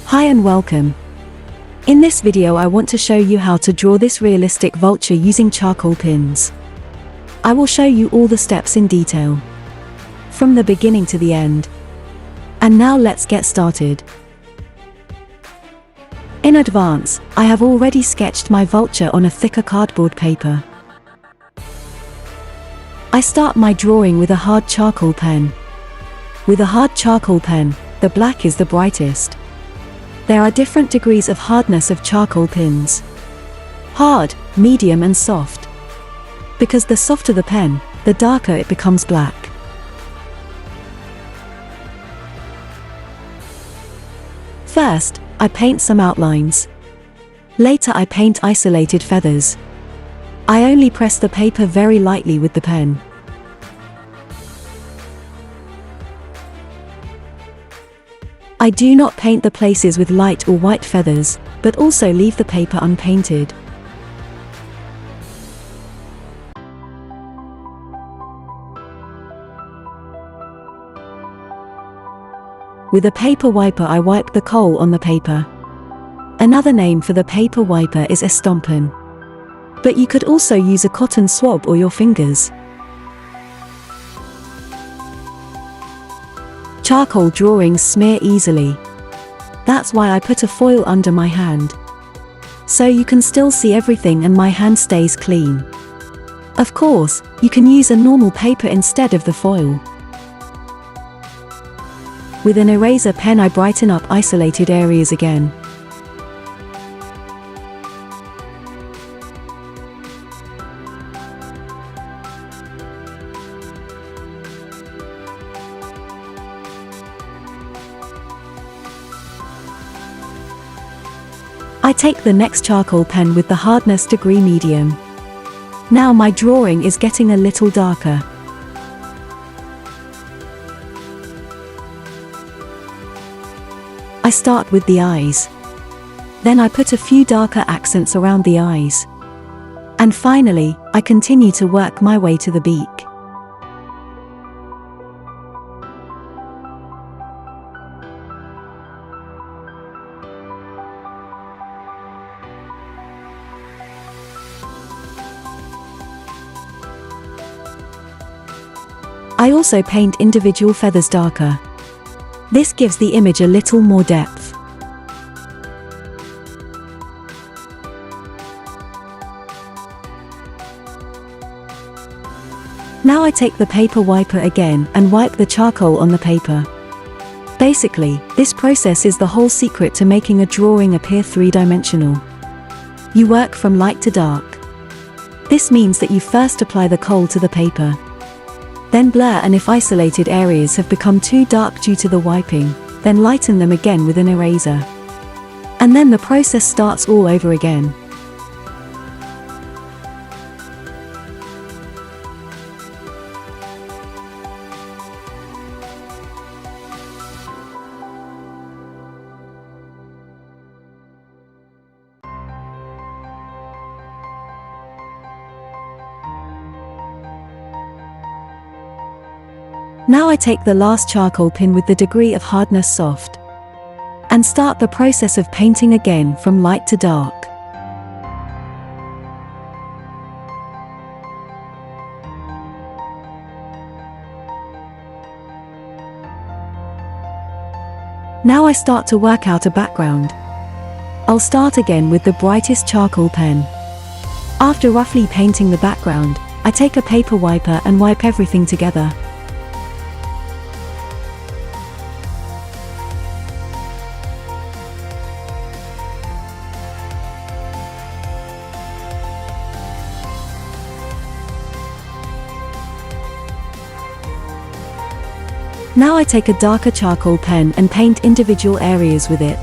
Hi and welcome. In this video I want to show you how to draw this realistic vulture using charcoal pins. I will show you all the steps in detail, from the beginning to the end. And now let's get started. In advance, I have already sketched my vulture on a thicker cardboard paper. I start my drawing with a hard charcoal pen. With a hard charcoal pen, the black is the brightest. There are different degrees of hardness of charcoal pins: hard, medium and soft. Because the softer the pen, the darker it becomes black. First, I paint some outlines. Later I paint isolated feathers. I only press the paper very lightly with the pen. I do not paint the places with light or white feathers, but also leave the paper unpainted. With a paper wiper I wipe the coal on the paper. Another name for the paper wiper is estompen. But you could also use a cotton swab or your fingers. Charcoal drawings smear easily. That's why I put a foil under my hand. So you can still see everything and my hand stays clean. Of course, you can use a normal paper instead of the foil. With an eraser pen I brighten up isolated areas again. I take the next charcoal pen with the hardness degree medium. Now my drawing is getting a little darker. I start with the eyes. Then I put a few darker accents around the eyes. And finally, I continue to work my way to the beak. I also paint individual feathers darker. This gives the image a little more depth. Now I take the paper wiper again and wipe the charcoal on the paper. Basically, this process is the whole secret to making a drawing appear three-dimensional. You work from light to dark. This means that you first apply the coal to the paper. Then blur, and if isolated areas have become too dark due to the wiping, then lighten them again with an eraser. And then the process starts all over again. Now I take the last charcoal pin with the degree of hardness soft. And start the process of painting again from light to dark. Now I start to work out a background. I'll start again with the brightest charcoal pen. After roughly painting the background, I take a paper wiper and wipe everything together. Now I take a darker charcoal pen and paint individual areas with it.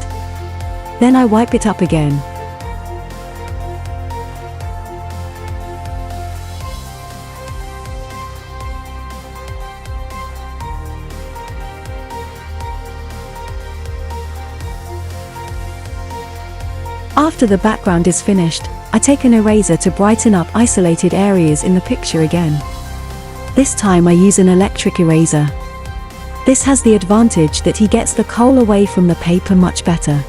Then I wipe it up again. After the background is finished, I take an eraser to brighten up isolated areas in the picture again. This time I use an electric eraser. This has the advantage that he gets the coal away from the paper much better.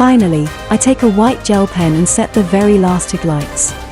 Finally, I take a white gel pen and set the very last highlights.